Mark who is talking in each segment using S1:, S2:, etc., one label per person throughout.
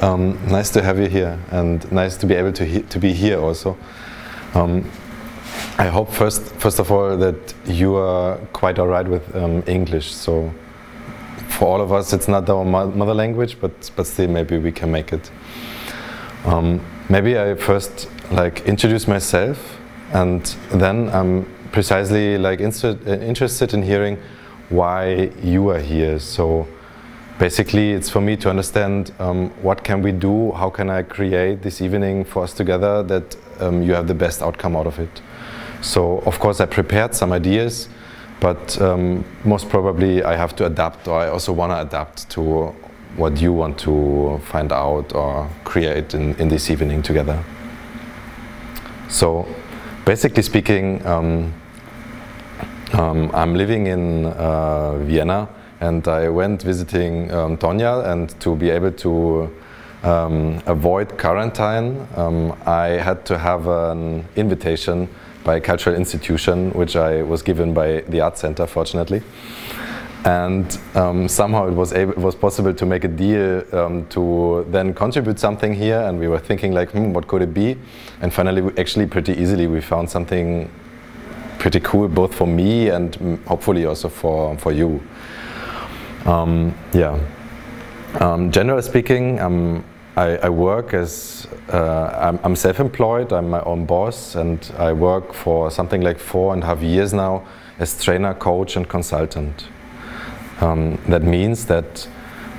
S1: Nice to have you here, and nice to be able to be here also. I hope first of all that you are quite alright with English. So for all of us, it's not our mother language, but still maybe we can make it. Maybe I first introduce myself, and then I'm precisely interested in hearing why you are here. So basically it's for me to understand what can we do, how can I create this evening for us together that you have the best outcome out of it. So of course I prepared some ideas, but most probably I have to adapt, or I also want to adapt to what you want to find out or create in this evening together. So basically speaking, I'm living in Vienna, and I went visiting Tonya, and to be able to avoid quarantine, I had to have an invitation by a cultural institution, which I was given by the art center, fortunately. And somehow it was possible to make a deal to then contribute something here, and we were thinking what could it be? And finally, actually pretty easily, we found something pretty cool, both for me and hopefully also for you. Generally speaking, I work as I'm self-employed. I'm my own boss, and I work for something like 4.5 years now as trainer, coach, and consultant. That means that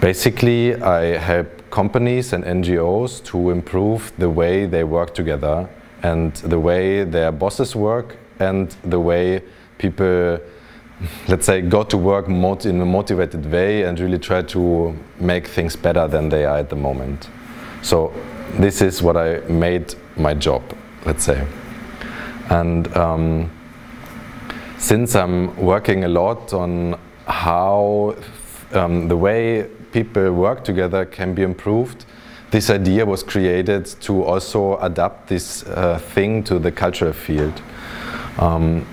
S1: basically I help companies and NGOs to improve the way they work together, and the way their bosses work, and the way people, let's say, go to work in a motivated way and really try to make things better than they are at the moment. So this is what I made my job, let's say. And since I'm working a lot on how the way people work together can be improved, this idea was created to also adapt this thing to the cultural field. In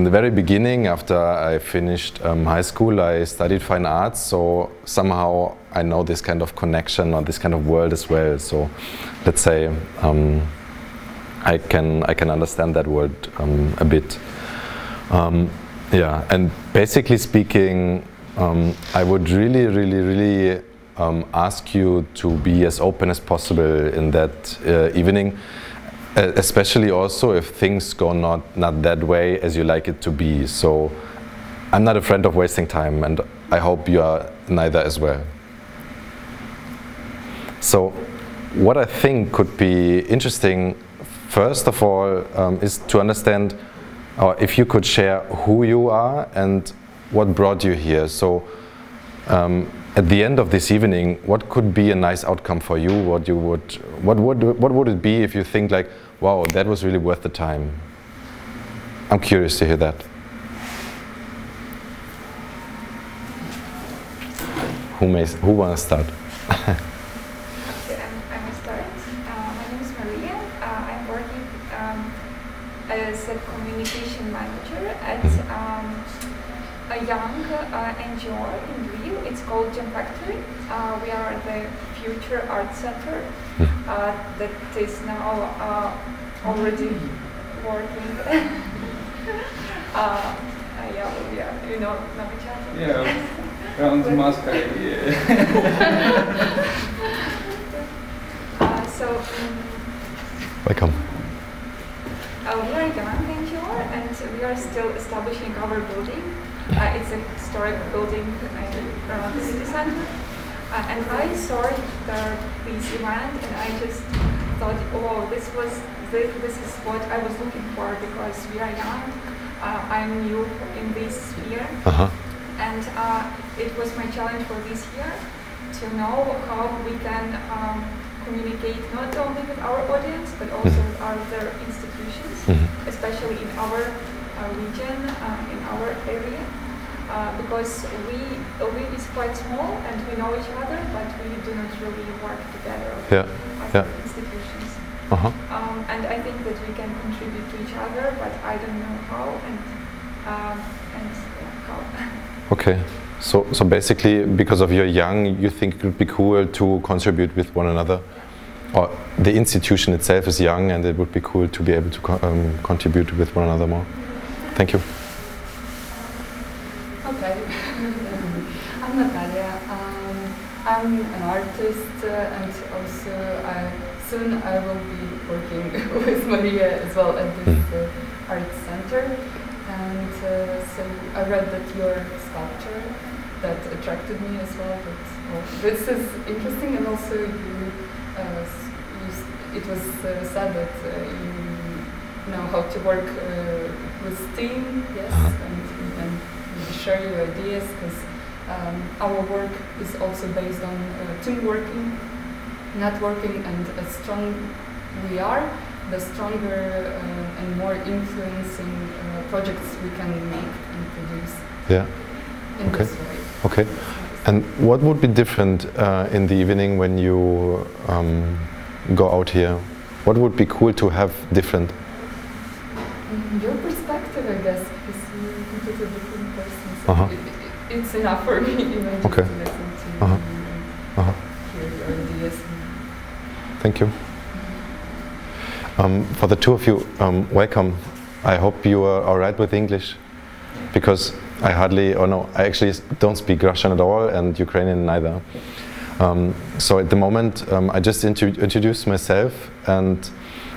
S1: the very beginning, after I finished high school, I studied fine arts, so somehow I know this kind of connection or this kind of world as well. So let's say I can understand that world a bit. And basically speaking, I would really ask you to be as open as possible in that evening. Especially also if things go not that way as you like it to be. So I'm not a friend of wasting time, and I hope you are neither as well. So what I think could be interesting, first of all, is to understand, or if you could share who you are and what brought you here. So at the end of this evening, what could be a nice outcome for you? What would it be if you think wow, that was really worth the time? I'm curious to hear that. Who wants to start?
S2: I'm going to start. My name is Maria. I'm working as a communication manager at a young NGO in Lviv. It's called Gem Factory. We are the Future Art Center that is now already working. You know each other.
S3: Yeah, around Moscow.
S1: Welcome.
S2: We are a young NGO, and we are still establishing our building. It's a historic building around the city center. And I saw this event, and I just thought, oh, this is what I was looking for, because we are young. I'm new in this sphere, and it was my challenge for this year to know how we can communicate not only with our audience, but also with other institutions, especially in our region, in our area. Because Lviv is quite small and we know each other, but we do not really work together as institutions. And I think that we can contribute to each other, but I don't know how and how.
S1: Okay, So basically, because of you're young, you think it would be cool to contribute with one another, or the institution itself is young, and it would be cool to be able to contribute with one another more. Thank you.
S4: Okay. I'm Natalia. I'm an artist, and also soon I will be working with Maria as well at this art center. And so I read that you're a sculptor. That attracted me as well. But, this is interesting, and also it was said that you know how to work with team, yes, and share your ideas, because our work is also based on team working, networking, and as strong we are, the stronger and more influencing projects we can make and produce.
S1: Yeah.
S4: In this way.
S1: Okay. And what would be different in the evening when you go out here? What would be cool to have different?
S4: Your perspective, I guess, because you're completely different person. So it's enough for me, even just to listen to you and hear your ideas.
S1: Thank you. For the two of you, welcome. I hope you are all right with English, because I actually don't speak Russian at all, and Ukrainian neither. So at the moment, I just introduced myself, and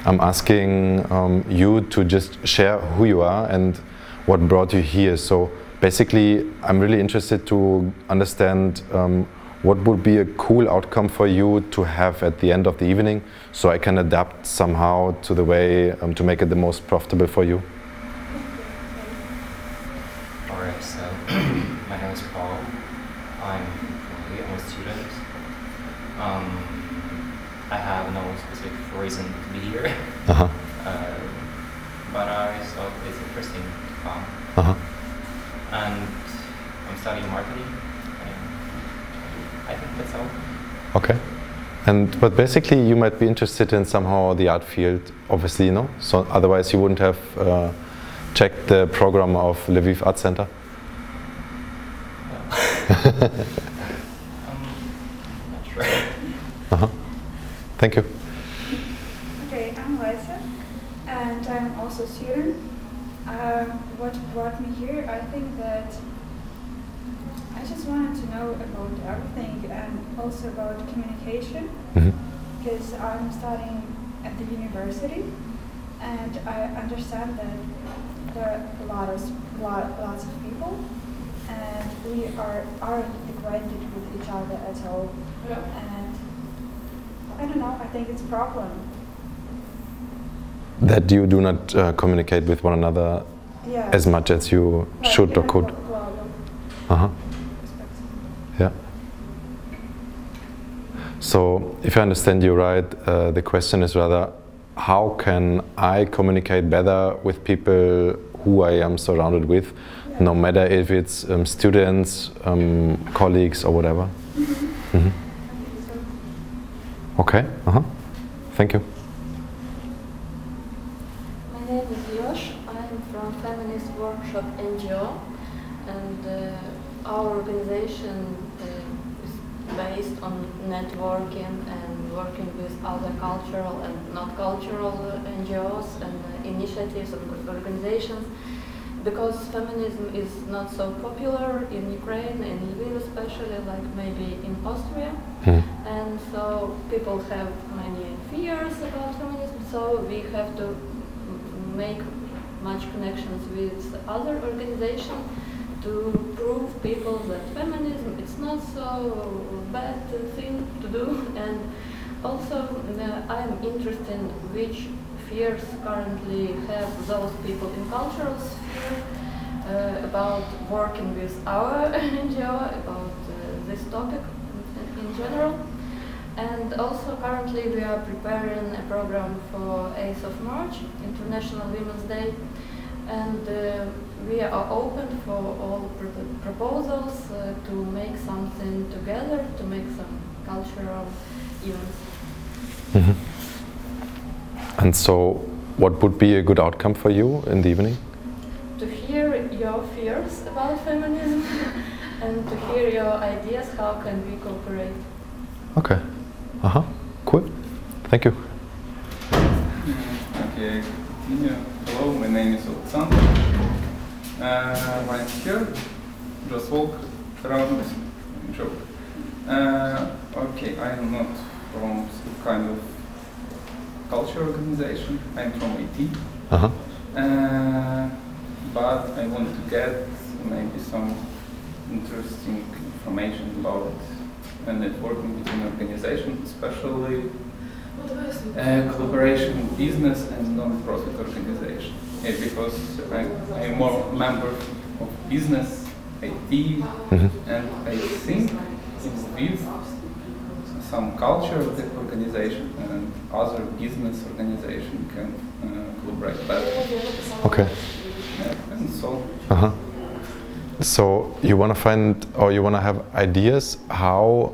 S1: I'm asking you to just share who you are and what brought you here. So basically, I'm really interested to understand what would be a cool outcome for you to have at the end of the evening, so I can adapt somehow to the way to make it the most profitable for you.
S5: Alright, so my name is Paul. I'm a student. I have no specific reason to be here, but I thought it's interesting to come. And I'm studying marketing. I think that's all. Okay. But basically you might be interested in somehow the art field, obviously, no? So otherwise you wouldn't have checked the program of Lviv Art Center? Not sure.
S1: Thank you.
S2: Okay, I'm Lisa, and I'm also a student. What brought me here, I think that I just wanted to know about everything, and also about communication, because I'm studying at the university, and I understand that there are lots of people, and we aren't acquainted with each other at all. And I don't know, I think it's a problem.
S1: That you do not communicate with one another as much as you should or could. Yeah. So, if I understand you right, the question is rather, how can I communicate better with people who I am surrounded with, no matter if it's students, colleagues, or whatever? Okay. Thank you.
S6: My name is Yosh. I'm from Feminist Workshop NGO, and our organization is based on networking and working with other cultural and not cultural NGOs and initiatives and organizations, because feminism is not so popular in Ukraine, in Lviv especially, like maybe in Austria. And so people have many fears about feminism, so we have to make much connections with other organizations to prove people that feminism is not so bad thing to do. And also I'm interested in which fears currently have those people in cultural sphere about working with our NGO, about this topic in general. And also currently we are preparing a program for 8th of March, International Women's Day, and we are open for all proposals to make something together, to make some cultural events.
S1: And so, what would be a good outcome for you in the evening?
S6: To hear your fears about feminism and to hear your ideas. How can we cooperate?
S1: Okay. Cool. Thank you.
S3: Okay. Hello, my name is Alexander. I'm here. Just walk around. Joke. Okay, I'm not from some kind of culture organization. I'm from IT. But I want to get maybe some interesting information about networking between organizations, especially collaboration in business and non-profit organization. Because I'm more a member of business, IT, and I think with some culture of the organization and other business organization can collaborate better.
S1: Okay.
S3: And so.
S1: So you want to find, or you want to have ideas how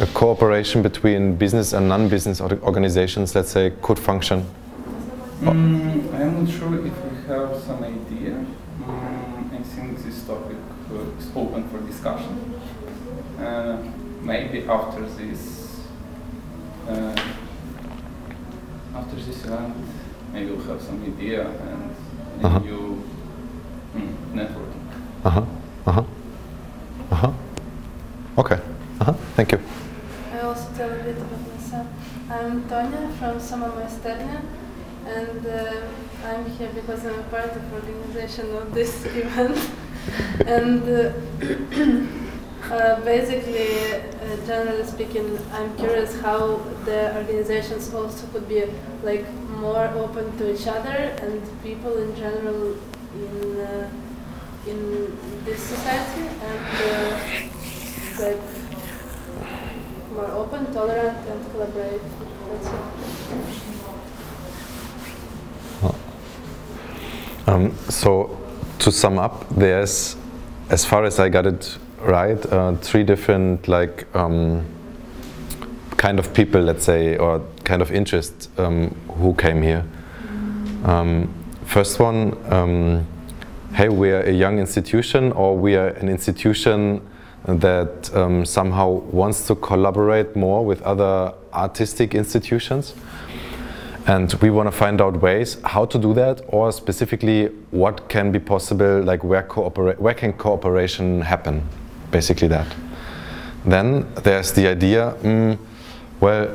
S1: a cooperation between business and non-business organizations, let's say, could function?
S3: I'm not sure if we have some idea. I think this topic is open for discussion. Maybe after this event, maybe we'll have some idea and new networking.
S1: Okay. Thank you.
S7: I also tell a bit about myself. I'm Tonya from Estonia, and I'm here because I'm a part of the organization of this event. And basically, generally speaking, I'm curious how the organizations also could be like more open to each other and people in general in this society, and like more open, tolerant, and collaborate. That's it.
S1: So to sum up, there's, as far as I got it right, 3 different kind of people, let's say, or kind of interests who came here. First one, hey, we are a young institution, or we are an institution that somehow wants to collaborate more with other artistic institutions. And we want to find out ways how to do that, or specifically what can be possible, like where can cooperation happen, basically that. Then there's the idea, well,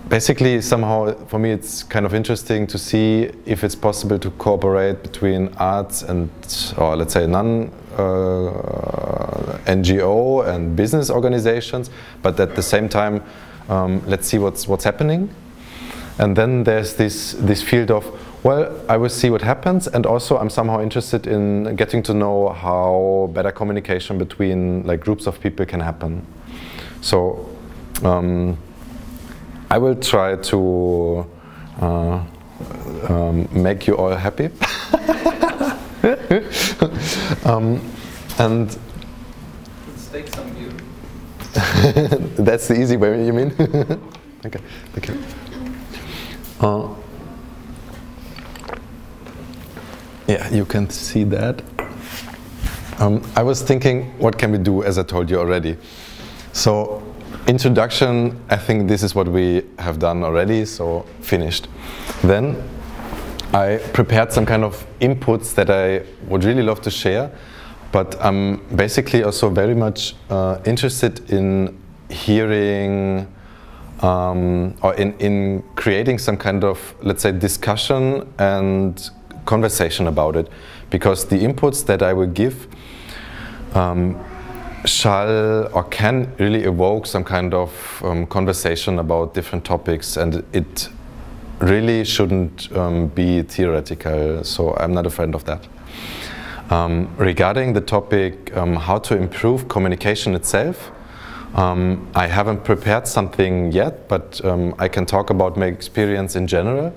S1: basically somehow for me it's kind of interesting to see if it's possible to cooperate between arts and, or let's say NGO and business organizations, but at the same time let's see what's happening. And then there's this field of, well, I will see what happens, and also I'm somehow interested in getting to know how better communication between like groups of people can happen. So I will try to make you all happy. And
S3: let's take some beer.
S1: That's the easy way, you mean? Okay, thank you. Yeah, you can see that. I was thinking, what can we do, as I told you already. So, introduction, I think this is what we have done already, so finished. Then, I prepared some kind of inputs that I would really love to share, but I'm basically also very much interested in hearing or in creating some kind of, let's say, discussion and conversation about it, because the inputs that I will give shall or can really evoke some kind of conversation about different topics, and it really shouldn't be theoretical, so I'm not a friend of that. Regarding the topic how to improve communication itself, I haven't prepared something yet, but I can talk about my experience in general.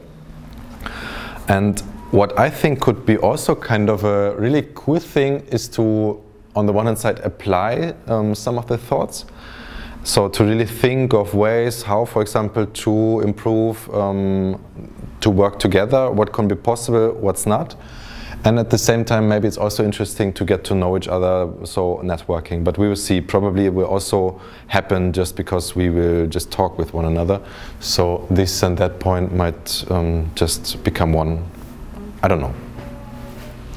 S1: And what I think could be also kind of a really cool thing is to, on the one hand side, apply some of the thoughts. So to really think of ways how, for example, to improve, to work together, what can be possible, what's not. And at the same time, maybe it's also interesting to get to know each other, so networking. But we will see. Probably it will also happen just because we will just talk with one another. So this and that point might just become one. I don't know.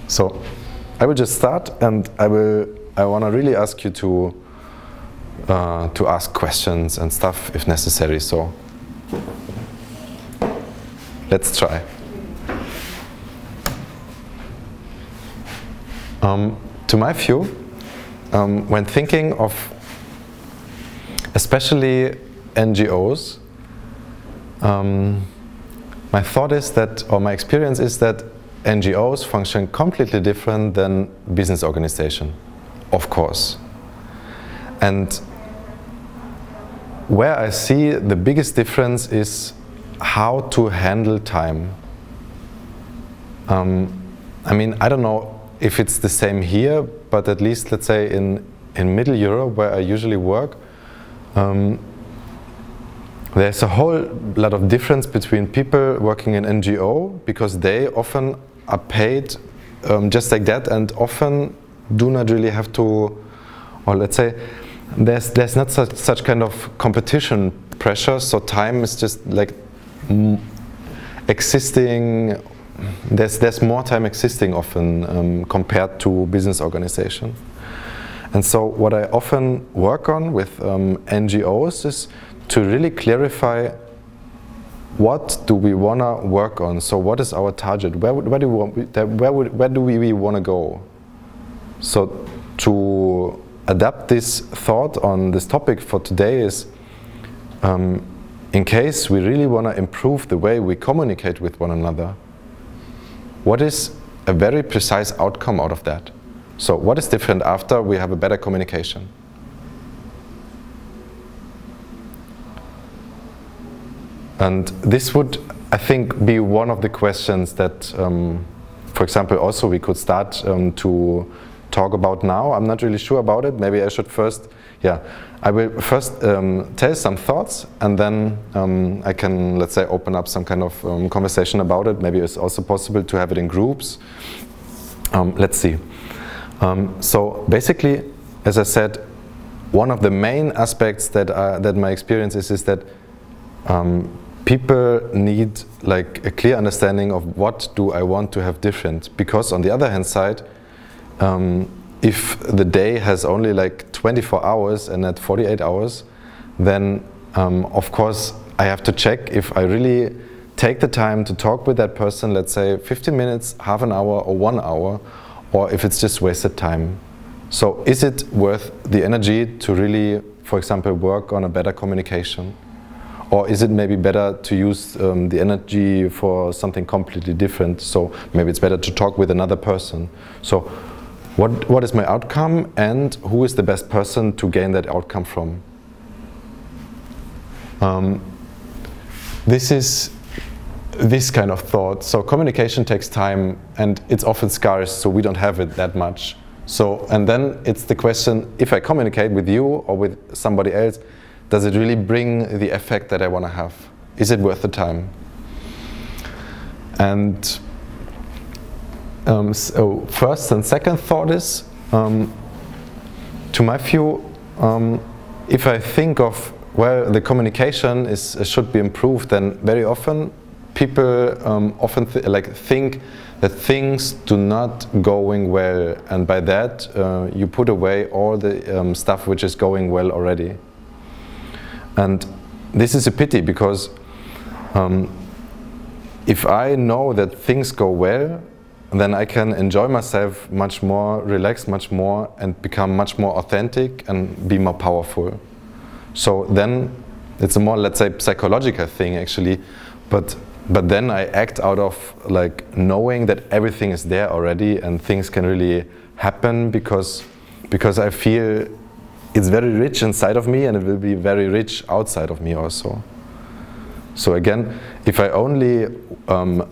S1: So I will just start, and I want to really ask you to ask questions and stuff if necessary. So let's try. To my view, when thinking of especially NGOs, my thought is that, or my experience is that NGOs function completely different than business organization, of course. And where I see the biggest difference is how to handle time. I mean, I don't know if it's the same here, but at least, let's say, in Middle Europe, where I usually work, there's a whole lot of difference between people working in NGO, because they often are paid just like that, and often do not really have to, or let's say, there's not such kind of competition pressure, so time is just like existing. There's more time existing often compared to business organization. And so what I often work on with NGOs is to really clarify what do we want to work on. So what is our target? Where do we want to go? So to adapt this thought on this topic for today is, in case we really want to improve the way we communicate with one another, what is a very precise outcome out of that? So what is different after we have a better communication? And this would, I think, be one of the questions that, for example, also we could start to talk about now. I'm not really sure about it. Maybe I should first, I will first tell some thoughts, and then I can, let's say, open up some kind of conversation about it. Maybe it's also possible to have it in groups. Let's see. So basically, as I said, one of the main aspects that my experience is that people need like a clear understanding of what do I want to have different. Because on the other hand side, if the day has only like 24 hours and not 48 hours, then of course I have to check if I really take the time to talk with that person, let's say 15 minutes, half an hour or 1 hour, or if it's just wasted time. So is it worth the energy to really, for example, work on a better communication? Or is it maybe better to use the energy for something completely different? So maybe it's better to talk with another person. So what is my outcome, and who is the best person to gain that outcome from? This is this kind of thought. So communication takes time, and it's often scarce, so we don't have it that much. So, and then it's the question, if I communicate with you or with somebody else, does it really bring the effect that I want to have? Is it worth the time? And so first and second thought is, to my view, if I think of where the communication should be improved, then very often people often think that things do not going well, and by that you put away all the stuff which is going well already. And this is a pity, because if I know that things go well, then I can enjoy myself much more, relax much more, and become much more authentic and be more powerful. So then it's a more, let's say, psychological thing actually, but then I act out of like knowing that everything is there already and things can really happen because I feel it's very rich inside of me, and it will be very rich outside of me also. So again, if I only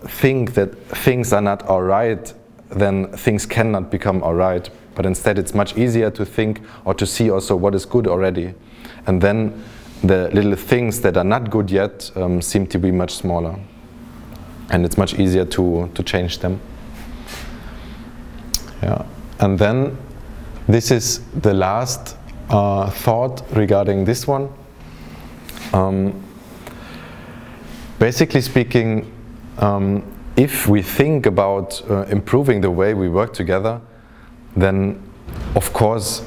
S1: think that things are not alright, then things cannot become alright. But instead it's much easier to think or to see also what is good already. And then the little things that are not good yet seem to be much smaller. And it's much easier to change them. Yeah. And then this is the last thought regarding this one. Basically speaking, if we think about improving the way we work together, then of course,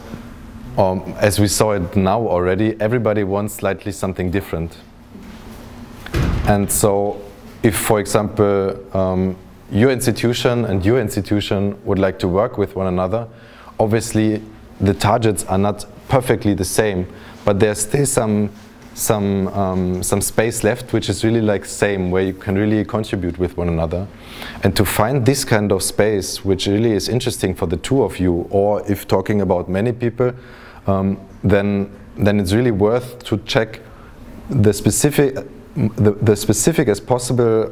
S1: as we saw it now already, everybody wants slightly something different. And so if, for example, your institution and your institution would like to work with one another, obviously the targets are not perfectly the same, but there's still some space left, which is really like same, where you can really contribute with one another. And to find this kind of space, which really is interesting for the two of you, or if talking about many people, then it's really worth to check the specific as possible.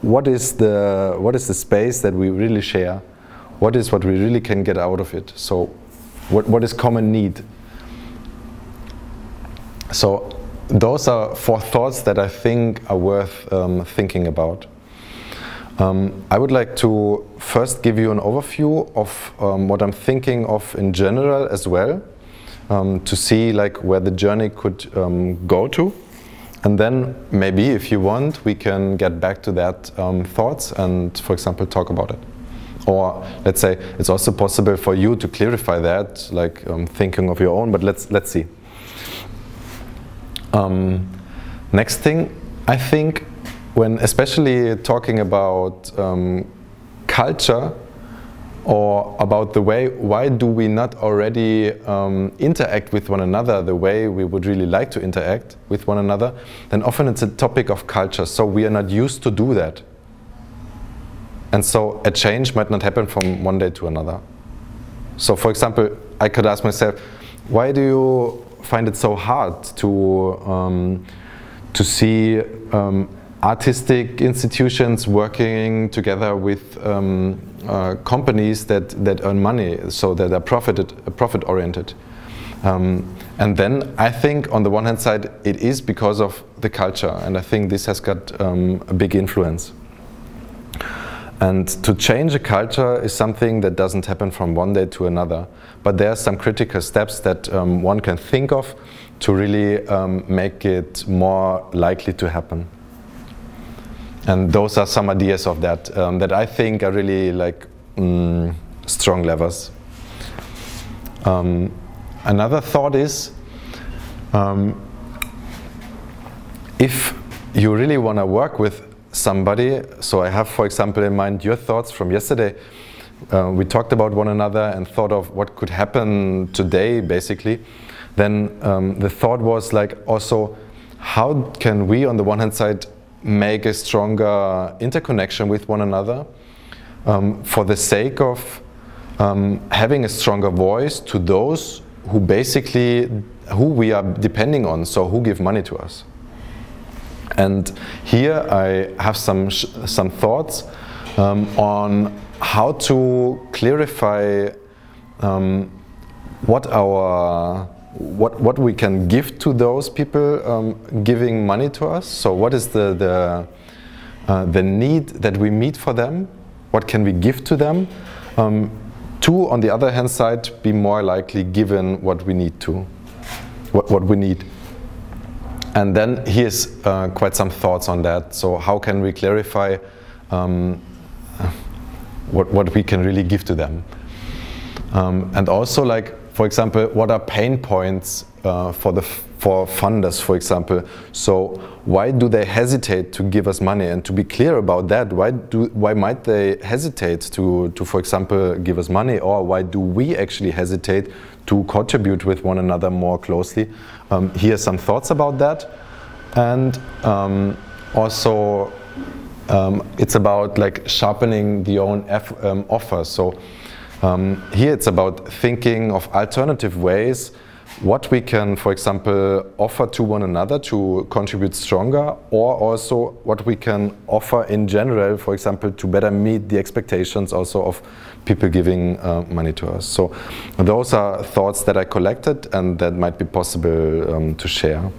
S1: What is the space that we really share? What is what we really can get out of it? So what is common need? So those are 4 thoughts that I think are worth thinking about. I would like to first give you an overview of what I'm thinking of in general as well, to see like where the journey could go to. And then maybe if you want, we can get back to that thoughts and, for example, talk about it. Or let's say it's also possible for you to clarify that, like thinking of your own, but let's see. Next thing, I think when especially talking about culture or about the way, why do we not already interact with one another the way we would really like to interact with one another, then often it's a topic of culture, so we are not used to do that. And so a change might not happen from one day to another. So for example, I could ask myself, why do you find it so hard to see artistic institutions working together with companies that earn money, so that are profit-oriented? And then I think on the one hand side it is because of the culture, and I think this has got a big influence. And to change a culture is something that doesn't happen from one day to another, but there are some critical steps that one can think of to really make it more likely to happen. And those are some ideas of that that I think are really like strong levers. Another thought is, if you really want to work with somebody, so I have, for example, in mind your thoughts from yesterday. We talked about one another and thought of what could happen today, basically. Then the thought was like also, how can we on the one hand side make a stronger interconnection with one another for the sake of having a stronger voice to those who basically, who we are depending on, so who give money to us. And here I have some thoughts on how to clarify what we can give to those people giving money to us. So what is the need that we meet for them? What can we give to them? To, on the other hand side, be more likely given what we need to, what we need. And then here's quite some thoughts on that. So how can we clarify what we can really give to them? And also, like, for example, what are pain points for funders, for example? So why do they hesitate to give us money? And to be clear about that, why might they hesitate to, for example, give us money? Or why do we actually hesitate to contribute with one another more closely? Here are some thoughts about that. And also it's about like sharpening the own offer. So here it's about thinking of alternative ways, what we can, for example, offer to one another to contribute stronger, or also what we can offer in general, for example, to better meet the expectations also of people giving money to us. So those are thoughts that I collected and that might be possible to share.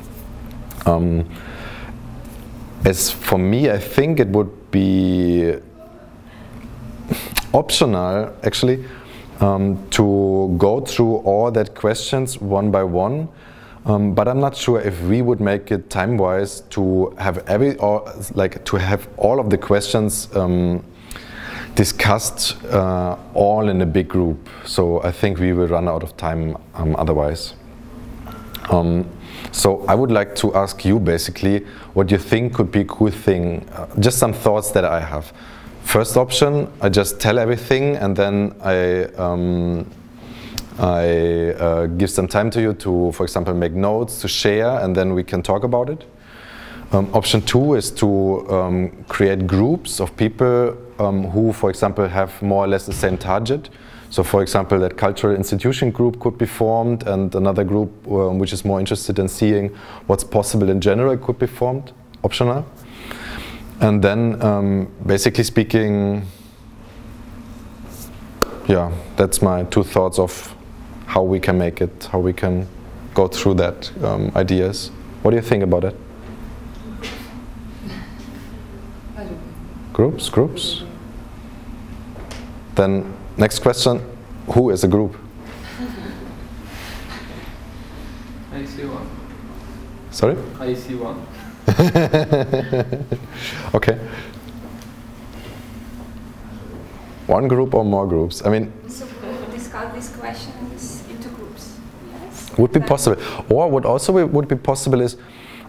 S1: As for me, I think it would be optional, actually, to go through all that questions one by one. But I'm not sure if we would make it time-wise to have to have all of the questions discussed all in a big group. So I think we will run out of time otherwise. So I would like to ask you basically what you think could be a cool thing. Just some thoughts that I have. First option, I just tell everything and then I give some time to you to, for example, make notes, to share, and then we can talk about it. Option 2 is to create groups of people who, for example, have more or less the same target. So, for example, that cultural institution group could be formed, and another group which is more interested in seeing what's possible in general could be formed, optional. And then, basically speaking, yeah, that's my 2 thoughts of how we can make it, how we can go through that ideas. What do you think about it? Groups? Then, next question, who is a group?
S3: I see one.
S1: Sorry?
S3: I see one.
S1: Okay. One group or more groups? I mean,
S2: So discuss these questions into groups. Yes.
S1: would be possible. Or what also would be possible is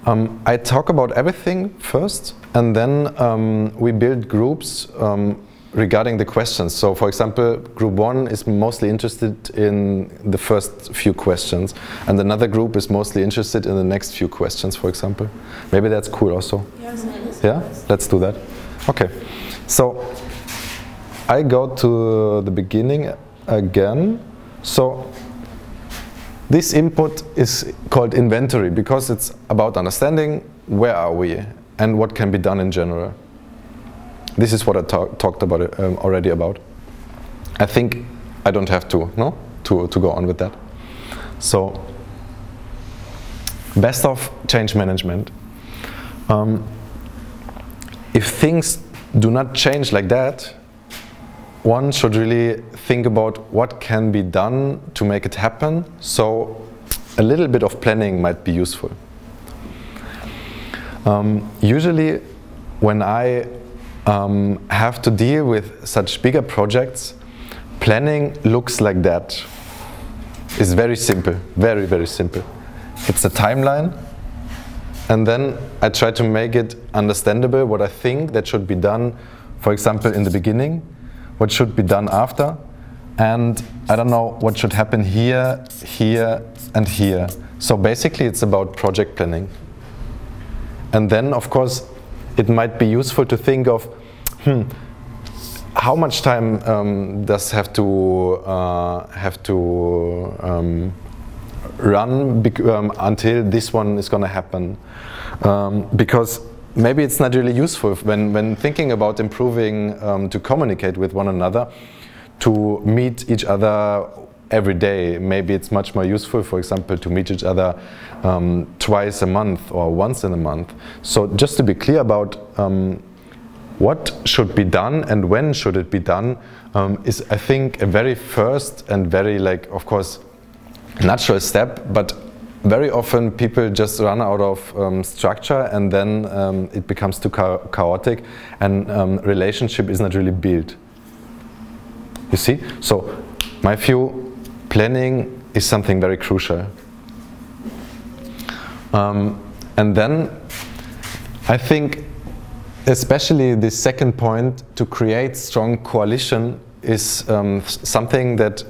S1: I talk about everything first, and then we build groups regarding the questions. So, for example, group 1 is mostly interested in the first few questions, and another group is mostly interested in the next few questions, for example. Maybe that's cool also.
S7: Yes.
S1: Yeah? Let's do that. Okay. So, I go to the beginning again. So, this input is called inventory because it's about understanding where are we and what can be done in general. This is what I talked about already about. I think I don't have to go on with that. So, best of change management. If things do not change like that, one should really think about what can be done to make it happen. So, a little bit of planning might be useful. Usually, when I have to deal with such bigger projects, planning looks like that. It's very simple, very, very simple. It's a timeline, and then I try to make it understandable what I think that should be done, for example, in the beginning, what should be done after, and I don't know what should happen here, here, and here. So basically it's about project planning. And then, of course, it might be useful to think of, how much time does have to run until this one is going to happen? Because maybe it's not really useful when thinking about improving to communicate with one another, to meet each other every day. Maybe it's much more useful, for example, to meet each other twice a month or once in a month. So just to be clear about what should be done and when should it be done is, I think, a very first and very, of course, natural step, but very often people just run out of structure, and then it becomes too chaotic, and relationship is not really built. You see? So, my view, planning is something very crucial. And then, I think, especially the second point, to create strong coalition is something that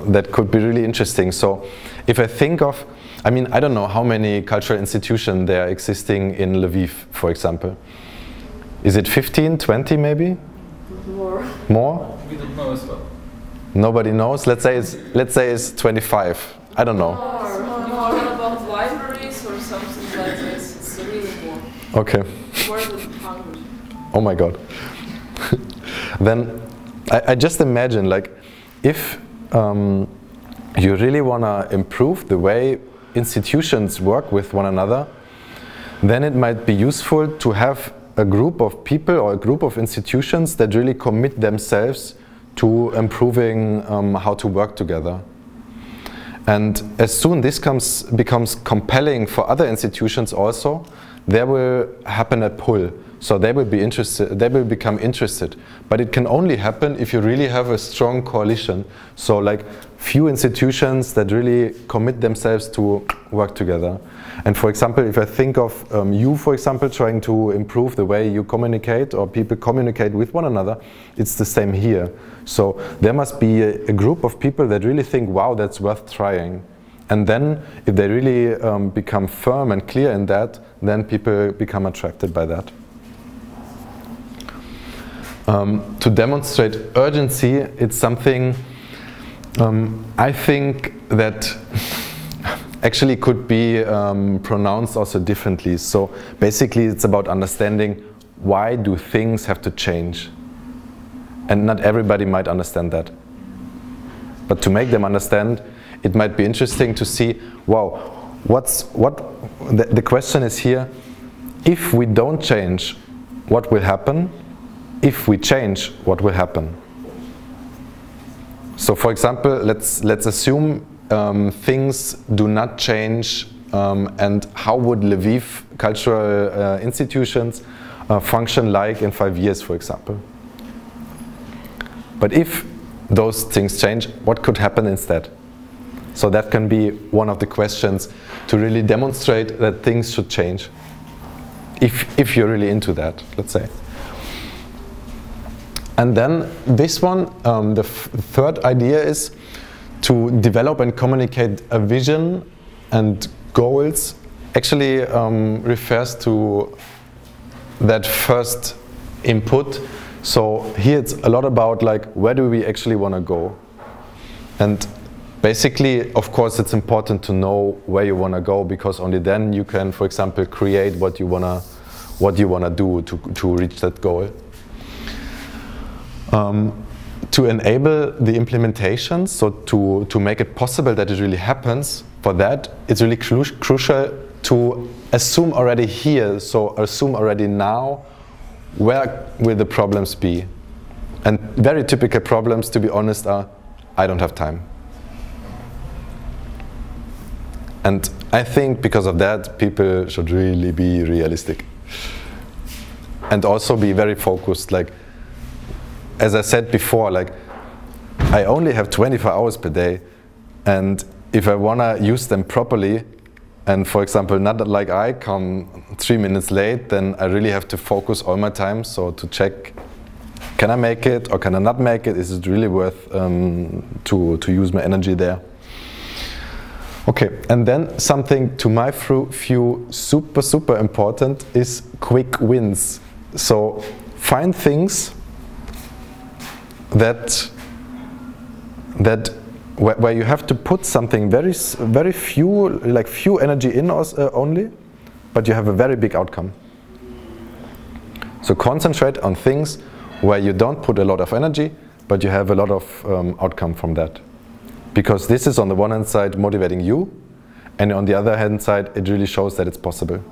S1: that could be really interesting. So, if I think of, I mean, I don't know how many cultural institutions there are existing in Lviv, for example. Is it 15, 20 maybe?
S6: More.
S1: More?
S3: We don't know as well.
S1: Nobody knows. Let's say it's 25. I don't know.
S4: More about libraries or something like this. It's really more.
S1: Okay.
S4: More than 100.
S1: Oh my God. Then I just imagine, if you really want to improve the way institutions work with one another, then it might be useful to have a group of people or a group of institutions that really commit themselves to improving how to work together. And as soon this becomes compelling for other institutions also, there will happen a pull. So they will be interested, they will become interested. But it can only happen if you really have a strong coalition. So like few institutions that really commit themselves to work together. And for example, if I think of you, for example, trying to improve the way you communicate or people communicate with one another, it's the same here. So there must be a group of people that really think, wow, that's worth trying. And then if they really become firm and clear in that, then people become attracted by that. To demonstrate urgency, it's something I think that actually could be pronounced also differently. So basically it's about understanding why do things have to change. And not everybody might understand that. But to make them understand, it might be interesting to see, wow, the question is here, if we don't change, what will happen? If we change, what will happen? So for example, let's assume things do not change, and how would Lviv cultural institutions function like in 5 years, for example? But if those things change, what could happen instead? So that can be one of the questions to really demonstrate that things should change. If you're really into that, let's say. And then this one, the third idea is to develop and communicate a vision and goals. Actually refers to that first input. So here it's a lot about like, where do we actually want to go? And basically, of course, it's important to know where you want to go, because only then you can, for example, create what you wanna do to reach that goal. To enable the implementation, so to make it possible that it really happens, for that it's really crucial to assume already here, so assume already now, where will the problems be? And very typical problems, to be honest, are, I don't have time. And I think because of that, people should really be realistic. And also be very focused, like, as I said before, like, I only have 24 hours per day, and if I want to use them properly, and for example, not like I come 3 minutes late, then I really have to focus all my time, so to check, can I make it or can I not make it? Is it really worth to use my energy there? Okay, and then something to my view super important is quick wins. So find things where you have to put something very few energy in only, but you have a very big outcome. So concentrate on things where you don't put a lot of energy, but you have a lot of outcome from that. Because this is on the one hand side motivating you, and on the other hand side it really shows that it's possible.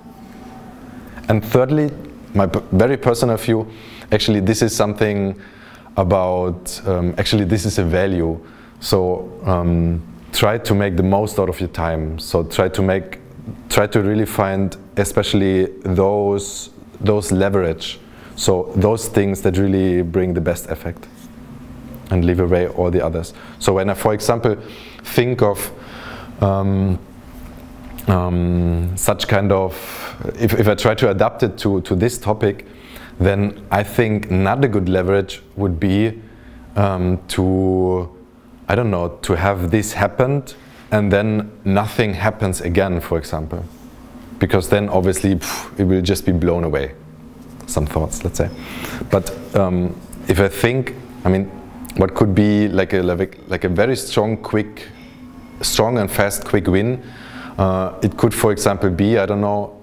S1: And thirdly, my very personal view, actually this is something about, actually this is a value. So try to make the most out of your time. So try to really find especially those leverage. So those things that really bring the best effect, and leave away all the others. So when I, for example, think of such kind of, if I try to adapt it to this topic, then I think not a good leverage would be to have this happened and then nothing happens again, for example. Because then obviously it will just be blown away. Some thoughts, let's say. But if I think, I mean, what could be like a very strong and fast quick win, it could, for example, be, I don't know,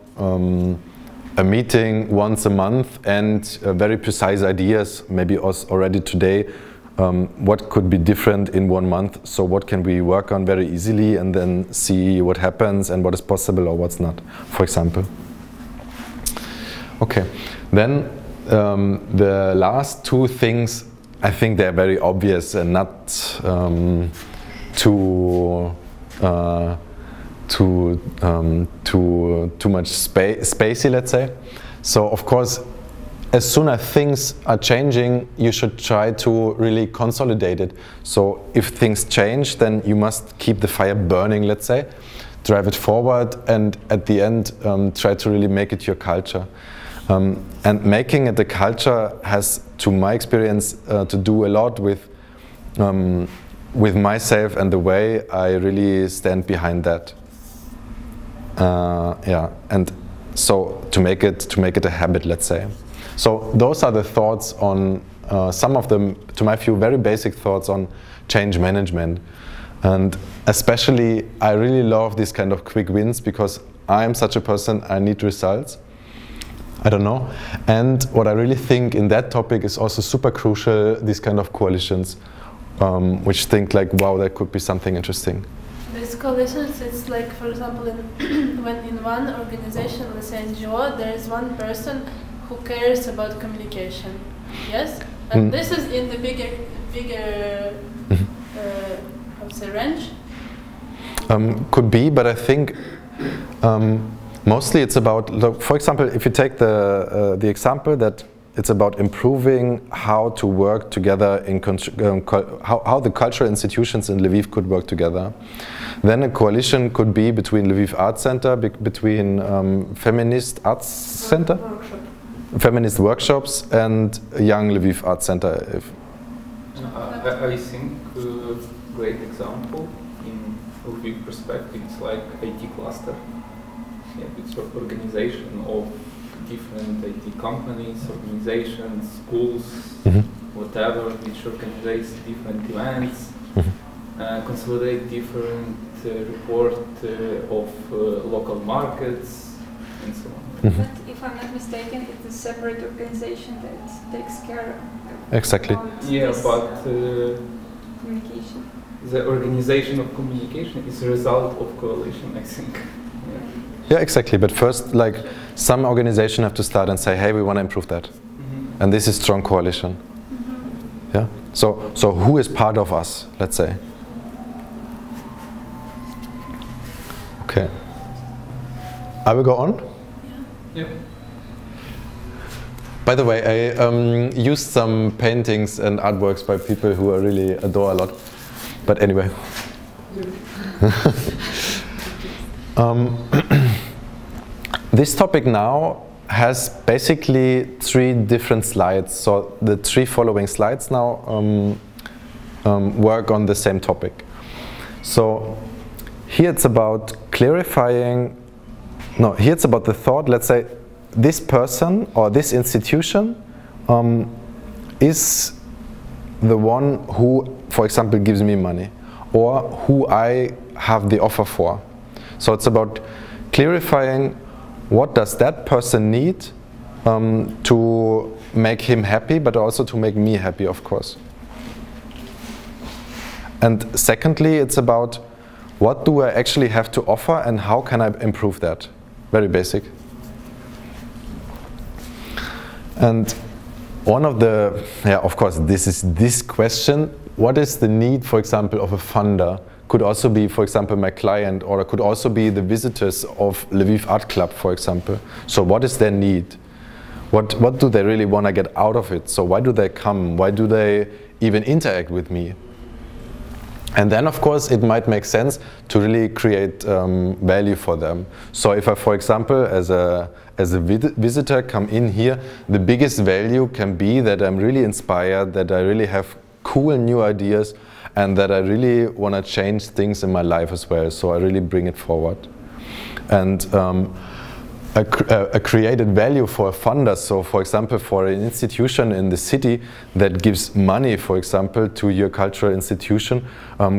S1: a meeting once a month and very precise ideas, maybe already today, what could be different in 1 month, so what can we work on very easily and then see what happens and what is possible or what's not, for example. Okay, then the last two things I think they're very obvious and not too much spacey, let's say. So of course, as soon as things are changing, you should try to really consolidate it. So if things change, then you must keep the fire burning, let's say, drive it forward, and at the end try to really make it your culture. And making it a culture has, to my experience, to do a lot with myself and the way I really stand behind that. Yeah, and so to make it a habit, let's say. So those are the thoughts on some of them, to my view, very basic thoughts on change management. And especially, I really love these kind of quick wins because I'm such a person, I need results. I don't know. And what I really think in that topic is also super crucial, these kind of coalitions, which think like, wow, that could be something interesting.
S7: These coalitions, it's like, for example, when in one organization, let's say NGO, there is one person who cares about communication, yes? And this is in the bigger how to say, range?
S1: Could be, but I think mostly it's about, look, for example, if you take the example that it's about improving how to work together in how the cultural institutions in Lviv could work together. Then a coalition could be between Lviv Arts Center, between Feminist Arts Center, Feminist Workshops, and Young Lviv Arts Center.
S3: I think a great example in Lviv perspective is like IT cluster. Yeah, it's an organization of different IT companies, organizations, schools, whatever, which organize different events, consolidate different report of local markets, and so on.
S2: But if I'm not mistaken, it's a separate organization that takes care of
S1: exactly.
S3: But
S2: communication.
S3: The organization of communication is a result of coalition, I think.
S1: Yeah, exactly. But first, like, some organization have to start and say, hey, we want to improve that. And this is strong coalition. Yeah. So who is part of us, let's say? Okay. I will go on?
S3: Yeah.
S1: By the way, I used some paintings and artworks by people who I really adore a lot. But anyway. This topic now has basically 3 different slides. So the 3 following slides now work on the same topic. So here it's about clarifying, no, here it's about the thought, let's say this person or this institution is the one who, for example, gives me money or who I have the offer for. So it's about clarifying what does that person need to make him happy, but also to make me happy, of course. And secondly, it's about what do I actually have to offer and how can I improve that? Very basic. And one of the, of course, this is this question, what is the need, for example, of a funder? Could also be, for example, my client, or it could also be the visitors of Lviv Art Club, for example. So what is their need? What do they really want to get out of it? So why do they come? Why do they even interact with me? And then, of course, it might make sense to really create value for them. So if I, for example, as a visitor come in here, the biggest value can be that I'm really inspired, that I really have cool new ideas, and that I really want to change things in my life as well. So I really bring it forward. And a created value for a funder, so for example for an institution in the city that gives money, for example, to your cultural institution,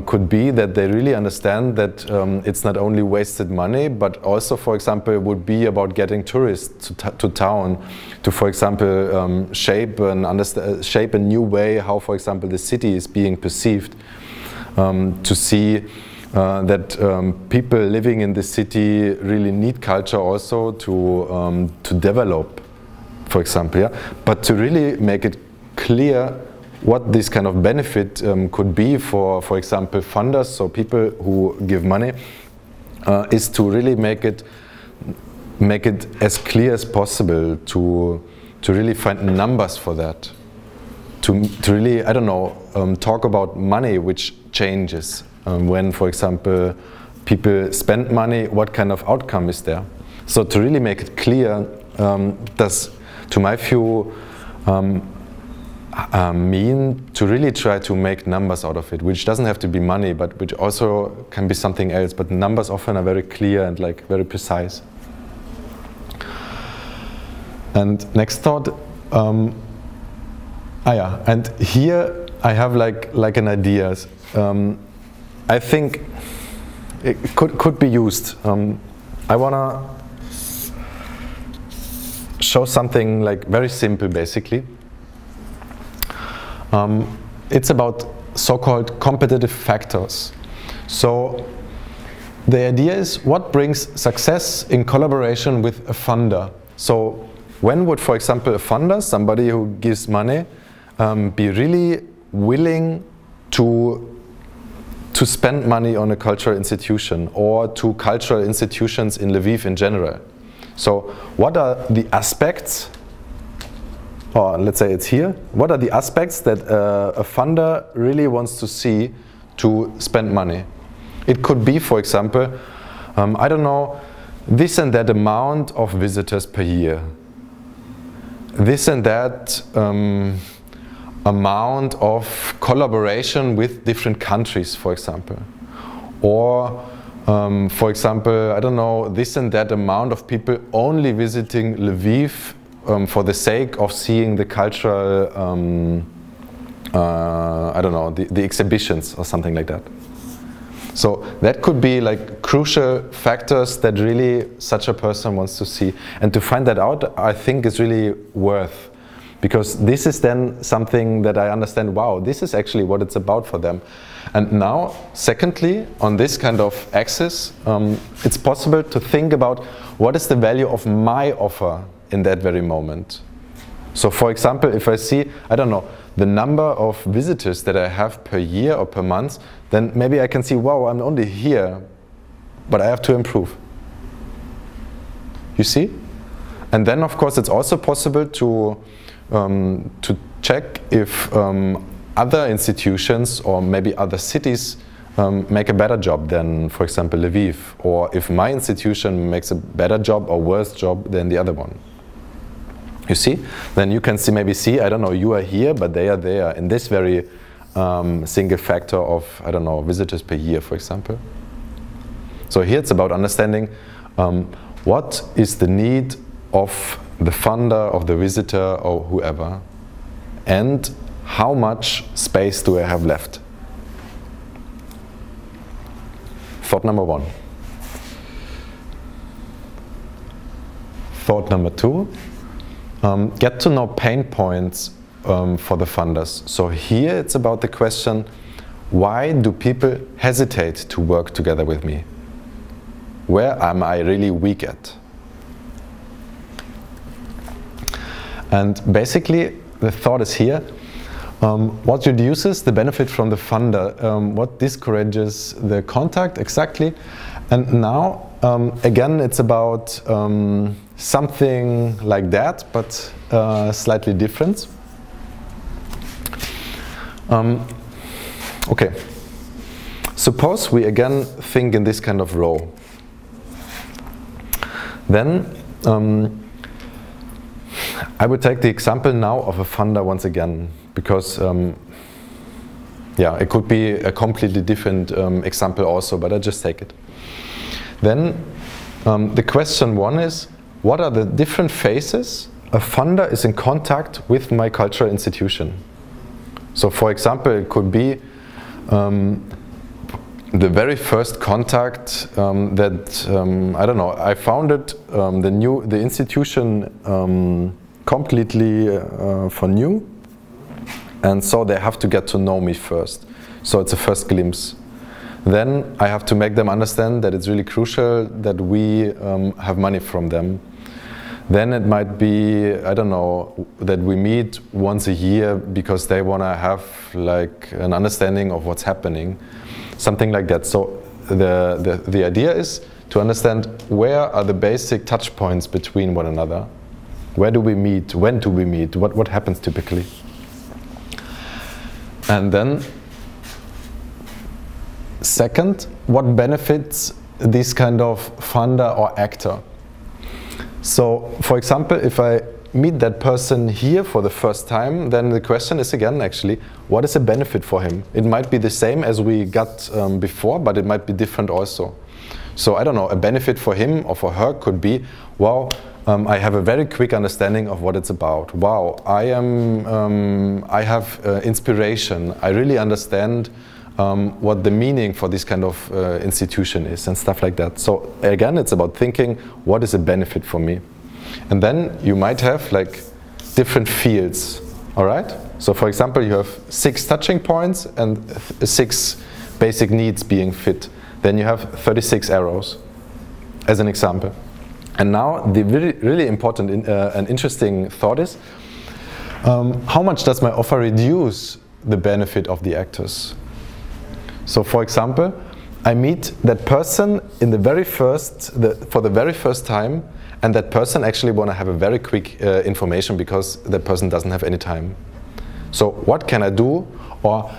S1: could be that they really understand that it's not only wasted money, but also, for example, it would be about getting tourists to town, to, for example, shape a new way how, for example, the city is being perceived, to see that people living in the city really need culture also to develop, for example, yeah? But to really make it clear what this kind of benefit could be for example, funders, so people who give money, is to really make it as clear as possible, to really find numbers for that, to really, I don't know, talk about money which changes when, for example, people spend money, what kind of outcome is there. So to really make it clear, does, to my view, mean to really try to make numbers out of it, which doesn't have to be money, but which also can be something else. But numbers often are very clear and like very precise. And next thought, and here I have like an idea. I think it could be used. I wanna show something like very simple, basically. It's about so-called competitive factors. So the idea is what brings success in collaboration with a funder. So when would, for example, a funder, somebody who gives money, be really willing to spend money on a cultural institution or to cultural institutions in Lviv in general? So what are the aspects, or let's say it's here, what are the aspects that a funder really wants to see to spend money? It could be, for example, I don't know, this and that amount of visitors per year. This and that amount of collaboration with different countries, for example. Or, for example, I don't know, this and that amount of people only visiting Lviv for the sake of seeing the cultural, I don't know, the exhibitions or something like that. So that could be like crucial factors that really such a person wants to see. And to find that out, I think is really worth. Because this is then something that I understand, wow, this is actually what it's about for them. And now, secondly, on this kind of axis, it's possible to think about what is the value of my offer in that very moment. So for example, if I see, I don't know, the number of visitors that I have per year or per month, then maybe I can see, wow, I'm only here, but I have to improve. You see? And then of course it's also possible to check if other institutions or maybe other cities make a better job than, for example, Lviv, or if my institution makes a better job or worse job than the other one. You see? Then you can maybe see, I don't know, you are here, but they are there in this very single factor of, I don't know, visitors per year, for example. So here it's about understanding what is the need of the funder, of the visitor, or whoever, and how much space do I have left? Thought number one. Thought number two, get to know pain points for the funders. So here it's about the question, why do people hesitate to work together with me? Where am I really weak at? And basically the thought is here, what reduces the benefit from the funder, what discourages the contact exactly. And now again it's about something like that, but slightly different. Okay, suppose we again think in this kind of row. Then I would take the example now of a funder once again, because yeah, it could be a completely different example also, but I just take it. Then the question one is, what are the different phases a funder is in contact with my cultural institution? So for example, it could be the very first contact that, I don't know, I founded the institution completely for new, and so they have to get to know me first. So it's a first glimpse. Then I have to make them understand that it's really crucial that we have money from them. then it might be, I don't know, that we meet once a year because they want to have like an understanding of what's happening, something like that. So the idea is to understand where are the basic touch points between one another. Where do we meet? When do we meet? What happens typically? And then, second, what benefits this kind of funder or actor? So, for example, if I meet that person here for the first time, then the question is again actually, what is a benefit for him? It might be the same as we got before, but it might be different also. So I don't know, a benefit for him or for her could be, wow, I have a very quick understanding of what it's about. Wow, I have inspiration. I really understand what the meaning for this kind of institution is and stuff like that. So again, it's about thinking, what is a benefit for me? And then you might have like different fields, all right? So for example, you have 6 touching points and 6 basic needs being fit. Then you have 36 arrows, as an example. And now the really important and interesting thought is, how much does my offer reduce the benefit of the actors? So for example, I meet that person in for the very first time, and that person actually want to have a very quick information because that person doesn't have any time. So what can I do, or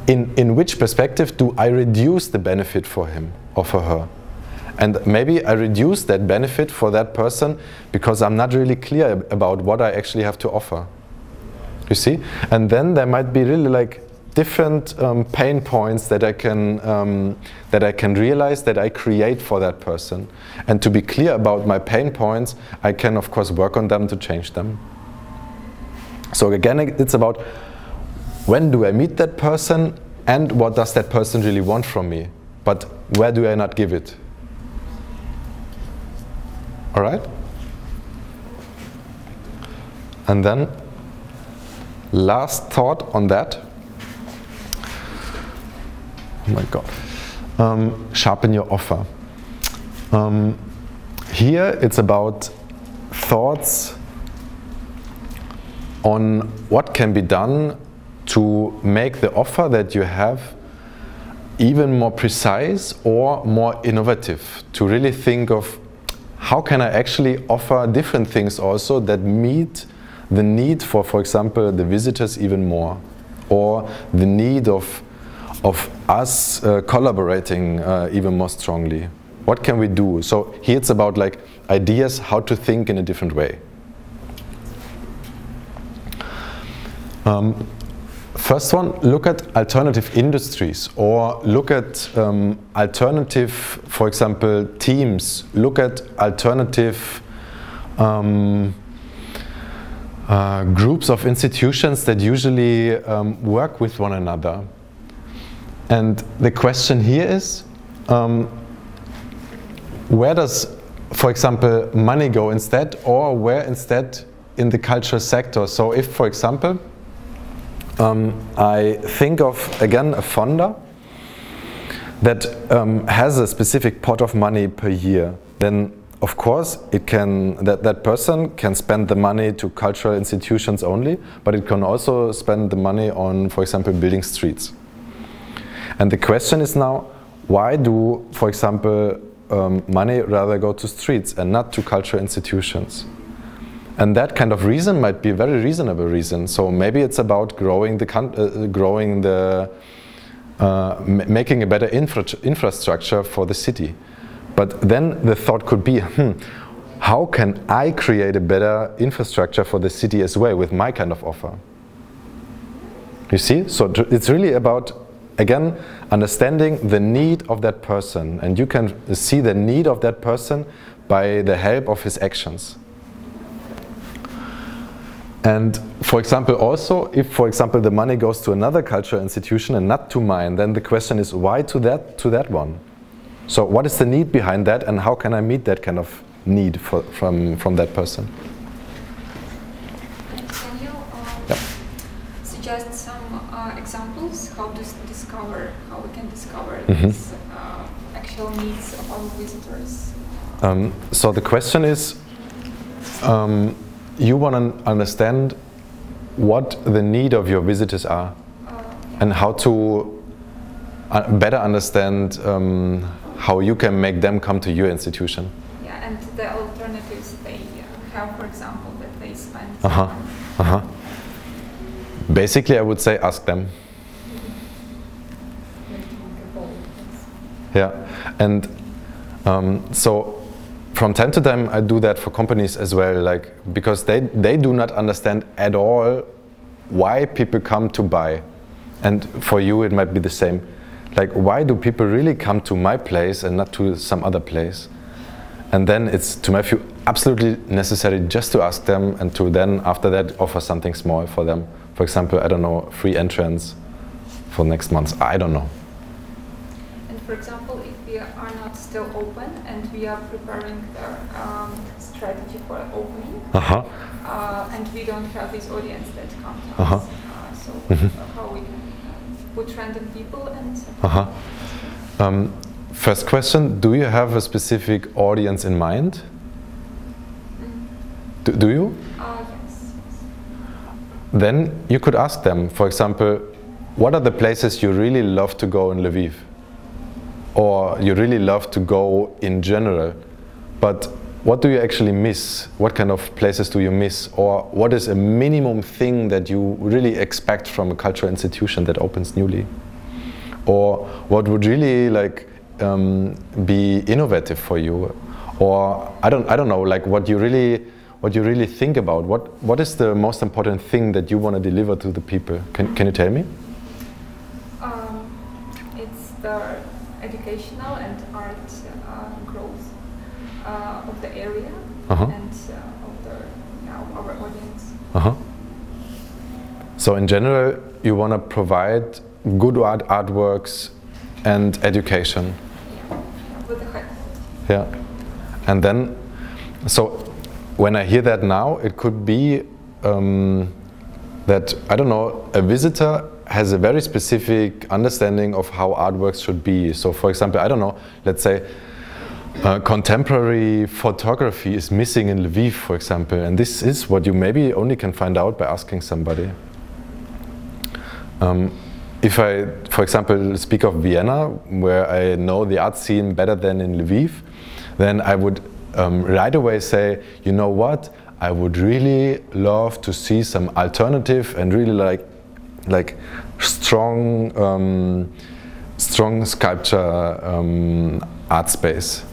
S1: in which perspective do I reduce the benefit for him or for her? And maybe I reduce that benefit for that person because I'm not really clear about what I actually have to offer. You see? And then there might be really like different pain points that I can realize, that I create for that person. And to be clear about my pain points, I can of course work on them to change them. So again, it's about when do I meet that person and what does that person really want from me? But where do I not give it? All right? And then, last thought on that. Oh my God. Sharpen your offer. Here it's about thoughts on what can be done to make the offer that you have even more precise or more innovative. To really think of how can I actually offer different things also that meet the need for example, the visitors even more, or the need of us collaborating even more strongly. What can we do? So here it's about like ideas how to think in a different way. First one, look at alternative industries, or look at alternative, for example, teams. Look at alternative groups of institutions that usually work with one another. And the question here is, where does, for example, money go instead, or where instead in the cultural sector? So if, for example, I think of, again, a funder that has a specific pot of money per year, then of course it can, that person can spend the money to cultural institutions only, but it can also spend the money on, for example, building streets. And the question is now, why do, for example, money rather go to streets and not to cultural institutions? And that kind of reason might be a very reasonable reason. So maybe it's about making a better infrastructure for the city. But then the thought could be, how can I create a better infrastructure for the city as well with my kind of offer? You see? So it's really about, again, understanding the need of that person. And you can see the need of that person by the help of his actions. And for example, also, if for example the money goes to another cultural institution and not to mine, then the question is why to that one? So what is the need behind that, and how can I meet that kind of need from that person?
S2: Can you suggest some examples how we can discover these actual needs of our visitors?
S1: So the question is, you want to understand what the need of your visitors are, and how to better understand how you can make them come to your institution.
S2: Yeah, and the alternatives they have, for example, that they spend.
S1: Basically, I would say ask them. Yeah, and so from time to time I do that for companies as well, like, because they do not understand at all why people come to buy. And for you it might be the same. Like, why do people really come to my place and not to some other place? And then it's, to my view, absolutely necessary just to ask them, and to then after that offer something small for them. For example, I don't know, free entrance for next month, I don't know.
S2: And for example, if we are not still open and we are preparing the strategy for opening, and we don't have this audience that comes to us, so how we can put random people and...
S1: First question, do you have a specific audience in mind? Do you?
S2: Yes.
S1: Then you could ask them, for example, what are the places you really love to go in Lviv? Or you really love to go in general, but what do you actually miss? What kind of places do you miss? Or what is a minimum thing that you really expect from a cultural institution that opens newly? Or what would really be innovative for you? Or I don't know, like what you really think about. What is the most important thing that you want to deliver to the people? Can you tell me?
S2: It's the educational and art growth of the area and of our audience.
S1: So in general, you want to provide good artworks and education.
S2: With the high quality.
S1: Yeah. And then, so when I hear that now, it could be that, I don't know, a visitor has a very specific understanding of how artworks should be. So for example, I don't know, let's say contemporary photography is missing in Lviv, for example, and this is what you maybe only can find out by asking somebody. If I, for example, speak of Vienna, where I know the art scene better than in Lviv, then I would right away say, you know what, I would really love to see some alternative and really like strong sculpture art space.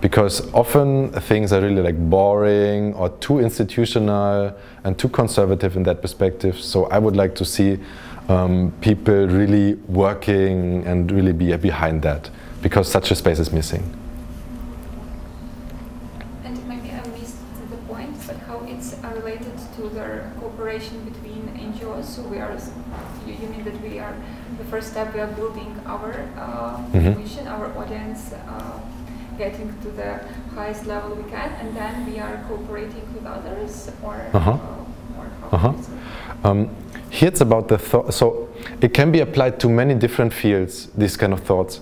S1: Because often things are really like boring or too institutional and too conservative in that perspective. So I would like to see people really working and really be behind that, because such a space is missing.
S2: And maybe I missed the point, but how it's related to the cooperation between NGOs. So we are, you mean that we are, the first step we are building our mission, our audience, getting to the highest level we can, and then we are cooperating with others, or how is it?
S1: Here it's about the thought, so it can be applied to many different fields, these kind of thoughts.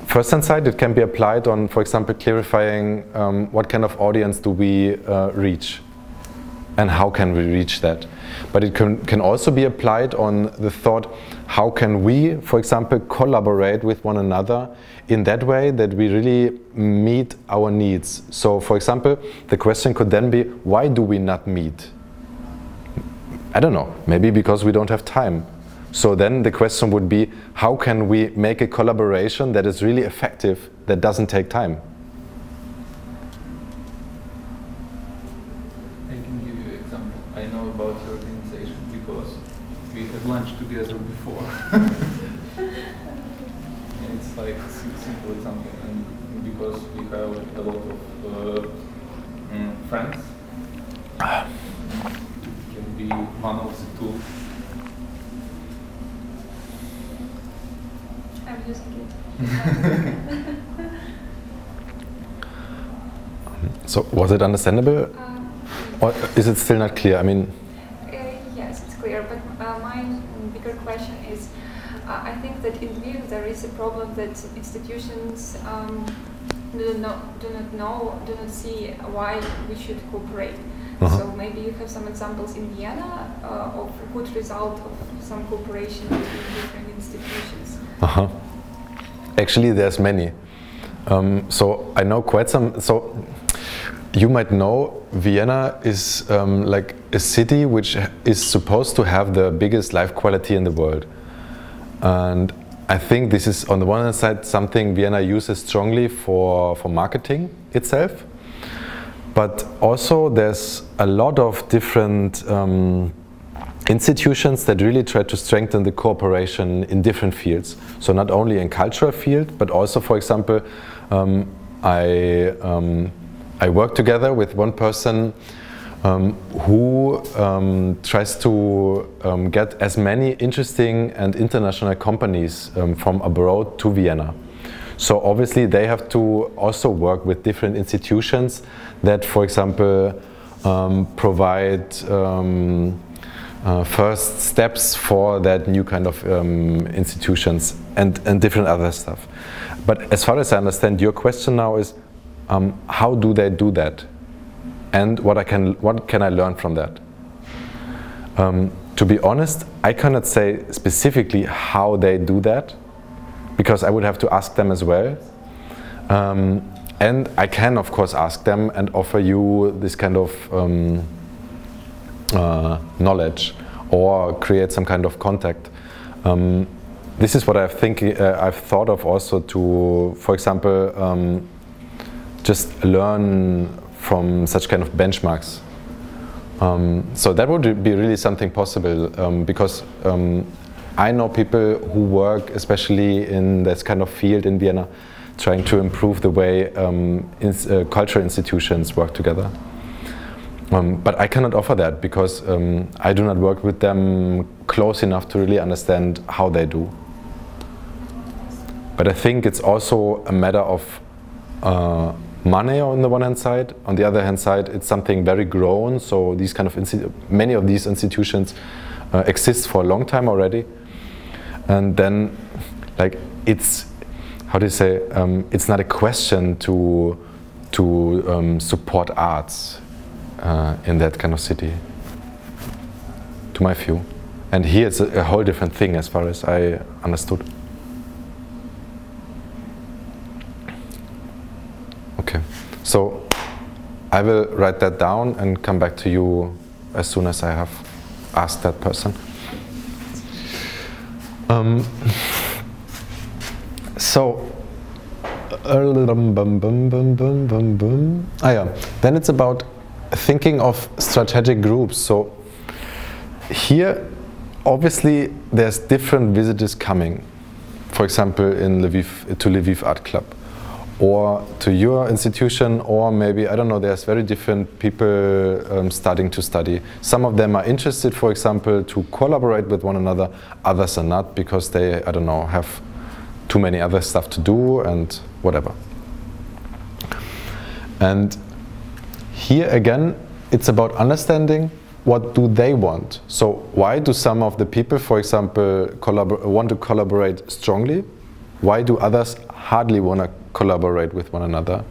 S1: First hand side, it can be applied on, for example, clarifying what kind of audience do we reach, and how can we reach that. But it can also be applied on the thought, how can we, for example, collaborate with one another in that way that we really meet our needs. So, for example, the question could then be, why do we not meet? I don't know, maybe because we don't have time. So then the question would be, how can we make a collaboration that is really effective, that doesn't take time?
S3: I can give you an example. I know about your organization because we had lunch together before. And it's like a simple example, and because we have a lot of friends, it can be one of the two.
S2: I'm using it.
S1: So was it understandable? Or is it still not clear? I mean,
S2: yes, it's clear, but my bigger question is, I think that in Lviv there is a problem that institutions do not see why we should cooperate. So maybe you have some examples in Vienna of a good result of some cooperation between different institutions.
S1: Actually, there's many. So I know quite some. So you might know Vienna is like a city which is supposed to have the biggest life quality in the world. And I think this is on the one hand side something Vienna uses strongly for marketing itself. But also there's a lot of different institutions that really try to strengthen the cooperation in different fields. So not only in cultural field, but also, for example, I work together with one person who tries to get as many interesting and international companies from abroad to Vienna. So obviously they have to also work with different institutions that, for example, provide first steps for that new kind of institutions and different other stuff. But as far as I understand, your question now is, how do they do that? And what can I learn from that? To be honest, I cannot say specifically how they do that, because I would have to ask them as well. And I can, of course, ask them and offer you this kind of knowledge or create some kind of contact. This is what I've thought of also to, for example, just learn from such kind of benchmarks. So that would be really something possible, because I know people who work especially in this kind of field in Vienna, trying to improve the way cultural institutions work together. But I cannot offer that because I do not work with them close enough to really understand how they do. But I think it's also a matter of money on the one hand side. On the other hand side, it's something very grown. So these kind of many of these institutions exist for a long time already. And then, like, it's, how do you say, it's not a question to support arts in that kind of city, to my view. And here it's a whole different thing as far as I understood. Okay, so I will write that down and come back to you as soon as I have asked that person. Then it's about thinking of strategic groups. So here, obviously, there's different visitors coming. For example, in Lviv, to Lviv Art Club, or to your institution, or maybe, I don't know, there's very different people starting to study. Some of them are interested, for example, to collaborate with one another. Others are not, because they, I don't know, have too many other stuff to do and whatever. And here again, it's about understanding what do they want. So why do some of the people, for example, want to collaborate strongly? Why do others hardly want to collaborate with one another?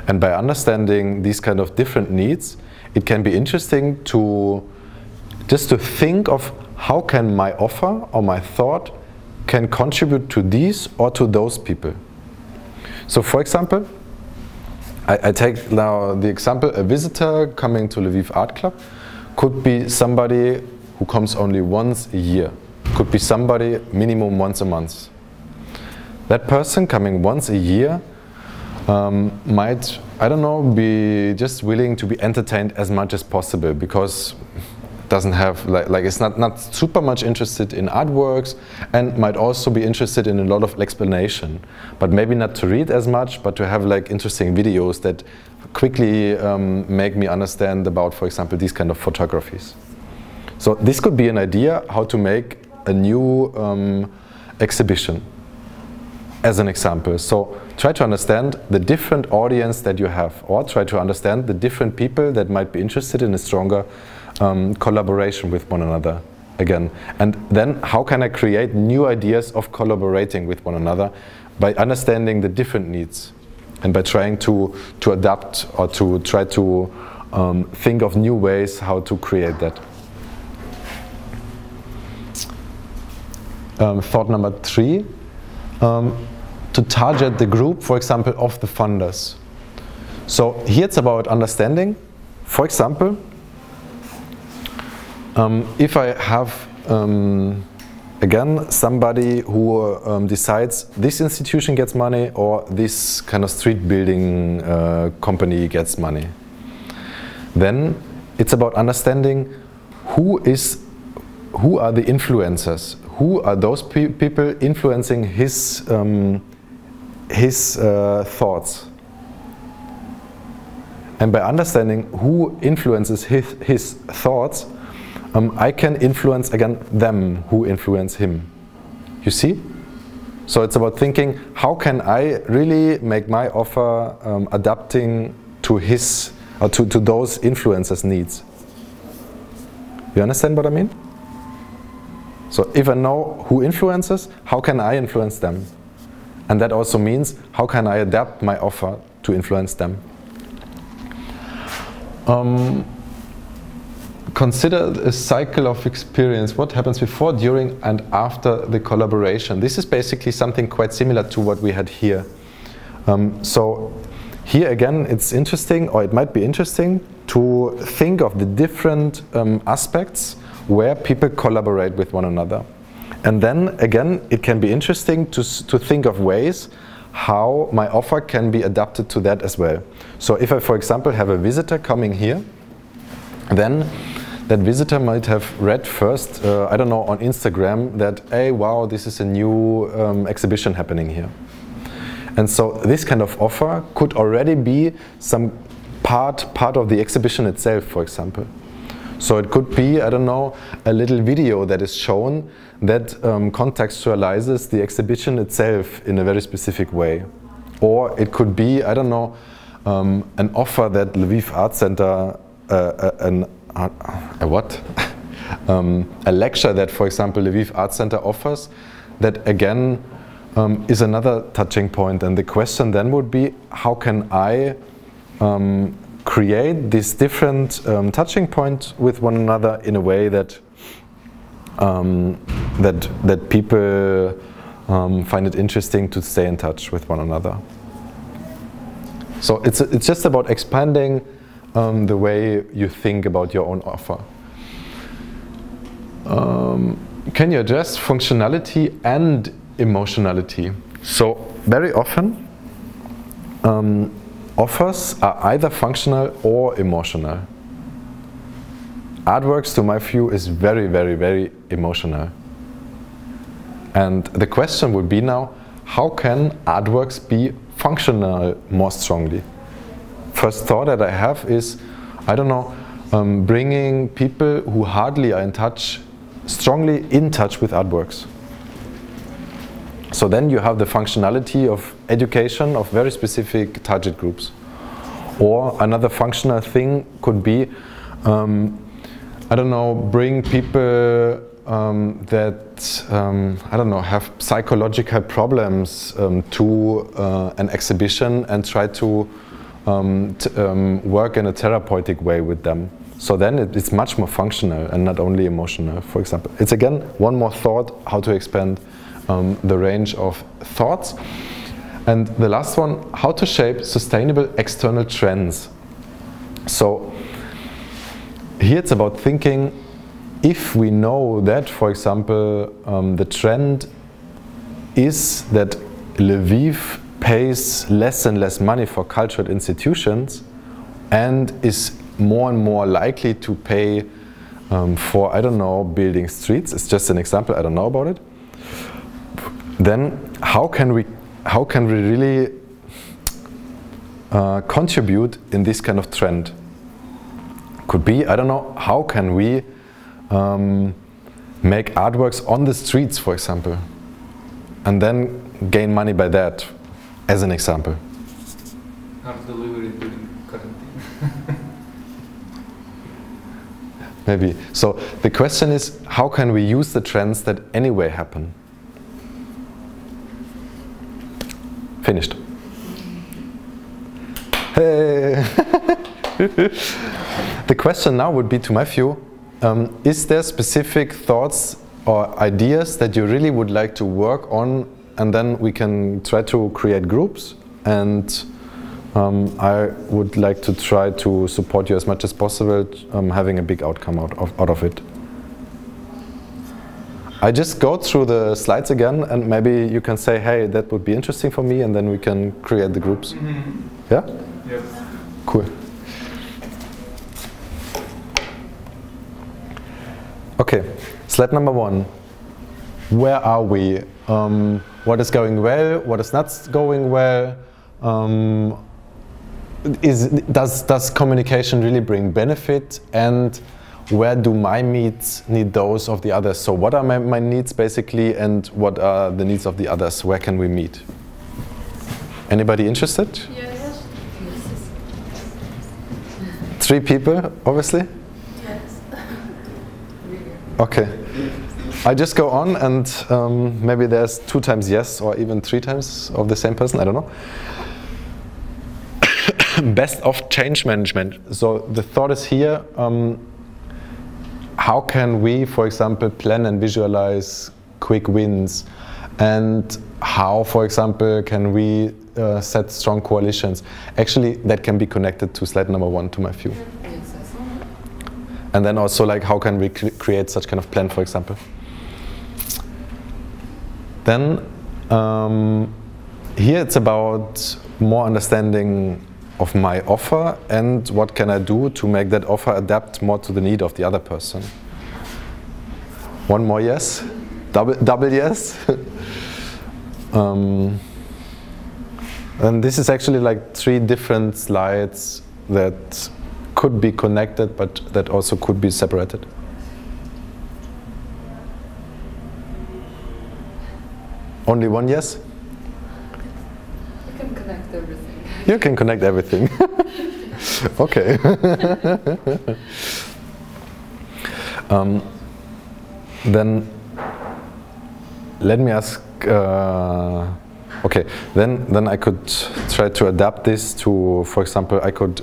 S1: And by understanding these kind of different needs, it can be interesting to just to think of how can my offer or my thought can contribute to these or to those people. So for example, I take now the example, a visitor coming to Lviv Art Club could be somebody who comes only once a year, could be somebody minimum once a month. That person coming once a year might, I don't know, be just willing to be entertained as much as possible, because doesn't have, like it's not super much interested in artworks, and might also be interested in a lot of explanation, but maybe not to read as much, but to have like interesting videos that quickly make me understand about, for example, these kind of photographies. So this could be an idea how to make a new exhibition, as an example. So try to understand the different audience that you have, or try to understand the different people that might be interested in a stronger collaboration with one another again. And then how can I create new ideas of collaborating with one another by understanding the different needs? and by trying to adapt or to try to think of new ways how to create that. Thought number 3, to target the group, for example, of the funders. So here it's about understanding. For example, if I have again somebody who decides this institution gets money or this kind of street building company gets money, then it's about understanding who are the influencers, who are those people influencing his thoughts. And by understanding who influences his thoughts, I can influence again them who influence him. You see? So it's about thinking, how can I really make my offer adapting to his or to those influencers' needs? You understand what I mean? So if I know who influences, how can I influence them? And that also means, how can I adapt my offer to influence them? Consider a cycle of experience. What happens before, during, and after the collaboration? This is basically something quite similar to what we had here. So here again, it's interesting, or it might be interesting, to think of the different aspects where people collaborate with one another. And then again, it can be interesting to think of ways how my offer can be adapted to that as well. So if I, for example, have a visitor coming here, then that visitor might have read first, I don't know, on Instagram that, hey, wow, this is a new exhibition happening here. And so this kind of offer could already be some part of the exhibition itself, for example. So it could be, I don't know, a little video that is shown that contextualizes the exhibition itself in a very specific way. Or it could be, I don't know, an offer that Lviv Art Center, a lecture that, for example, Lviv Art Center offers, that again is another touching point. And the question then would be, how can I create these different touching points with one another in a way that that people find it interesting to stay in touch with one another. So it's just about expanding the way you think about your own offer. Can you address functionality and emotionality? So very often offers are either functional or emotional. Artworks, to my view, is very, very, very emotional. And the question would be now, how can artworks be functional more strongly? First thought that I have is, I don't know, bringing people who hardly are in touch, strongly in touch with artworks. So then you have the functionality of education of very specific target groups. Or another functional thing could be, I don't know, bring people that, I don't know, have psychological problems to an exhibition and try to work in a therapeutic way with them. So then it's much more functional and not only emotional, for example. It's again one more thought, how to expand the range of thoughts. And the last one, how to shape sustainable external trends. So here it's about thinking, if we know that, for example, the trend is that Lviv pays less and less money for cultural institutions and is more and more likely to pay for, I don't know, building streets. It's just an example, I don't know about it. Then how can we really contribute in this kind of trend? Could be, I don't know, how can we make artworks on the streets, for example, and then gain money by that, as an example.
S3: Art delivery during quarantine.
S1: Maybe. So the question is, how can we use the trends that anyway happen? Finished. Hey. The question now would be to Matthew, is there specific thoughts or ideas that you really would like to work on, and then we can try to create groups, and I would like to try to support you as much as possible, having a big outcome out of it. I just go through the slides again, and maybe you can say, hey, that would be interesting for me, and then we can create the groups.
S3: Mm-hmm.
S1: Yeah?
S3: Yes.
S1: Cool. Okay, slide number 1. Where are we? What is going well? What is not going well? Does communication really bring benefit? And where do my needs need those of the others? So what are my needs basically, and what are the needs of the others? Where can we meet? Anybody interested?
S7: Yes.
S1: 3 people, obviously?
S7: Yes.
S1: Okay. I just go on, and maybe there's 2 times yes, or even 3 times of the same person, I don't know. Best of change management. So the thought is here, how can we, for example, plan and visualize quick wins? And how, for example, can we set strong coalitions? Actually, that can be connected to slide number 1 to Matthew. And then also, like, how can we create such kind of plan, for example? Then, here it's about more understanding of my offer, and what can I do to make that offer adapt more to the need of the other person. 1 more yes, double yes. And this is actually like 3 different slides that could be connected, but that also could be separated. Only 1 yes?
S4: You can connect everything.
S1: You can connect everything. Okay. Then let me ask. Okay. Then I could try to adapt this to, for example, I could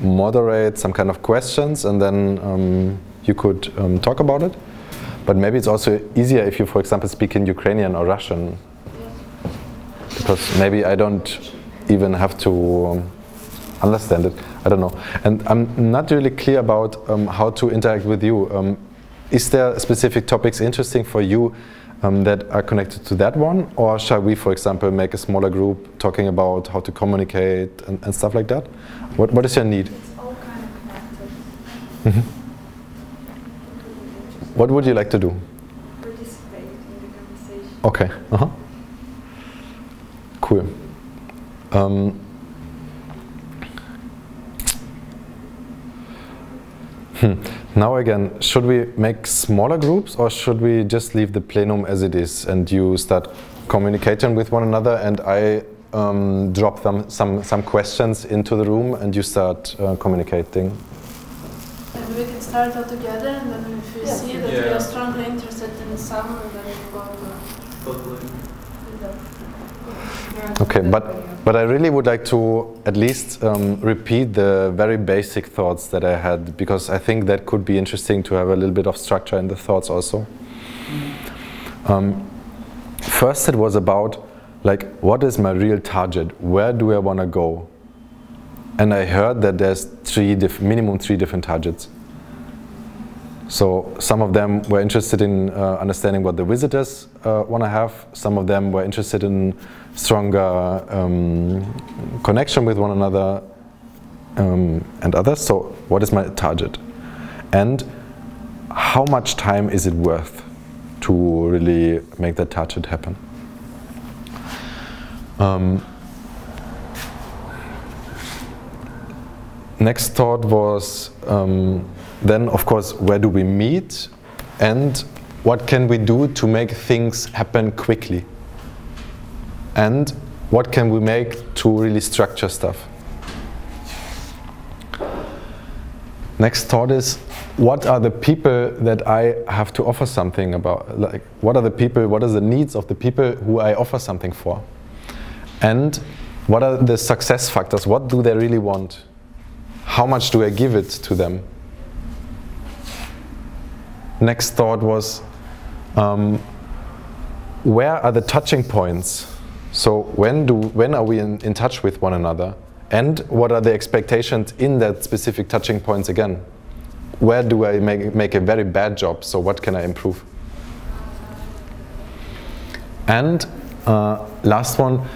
S1: moderate some kind of questions, and then you could talk about it. But maybe it's also easier if you, for example, speak in Ukrainian or Russian, because maybe I don't even have to understand it. I don't know. And I'm not really clear about how to interact with you. Is there specific topics interesting for you that are connected to that one? Or shall we, for example, make a smaller group talking about how to communicate and stuff like that? What is your need?
S2: It's all kind of connected.
S1: Mm-hmm. What would you like to do?
S2: Participate in the conversation.
S1: Okay. Uh-huh. Cool. Now again, should we make smaller groups, or should we just leave the plenum as it is, and you start communicating with one another, and I drop some questions into the room, and you start communicating?
S7: Maybe we can start all together, and then if we see that we are strongly interested in some, then we go to
S3: Totally.
S1: Okay, but I really would like to at least repeat the very basic thoughts that I had, because I think that could be interesting to have a little bit of structure in the thoughts also. First, it was about, like, what is my real target? Where do I want to go? And I heard that there's minimum three different targets. So some of them were interested in understanding what the visitors want to have. Some of them were interested in stronger connection with one another, and others. So what is my target? And how much time is it worth to really make that target happen? Next thought was then, of course, where do we meet, and what can we do to make things happen quickly, and what can we make to really structure stuff. Next thought is, what are the people that I have to offer something about? Like, what are the people, what are the needs of the people who I offer something for? And What are the success factors? What do they really want? How much do I give it to them? Next thought was, where are the touching points? So when are we in touch with one another? And what are the expectations in that specific touching points again? Where do I make a very bad job? So what can I improve? And last one,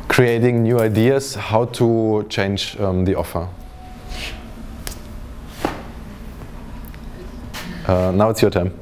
S1: creating new ideas, how to change the offer. Now it's your time.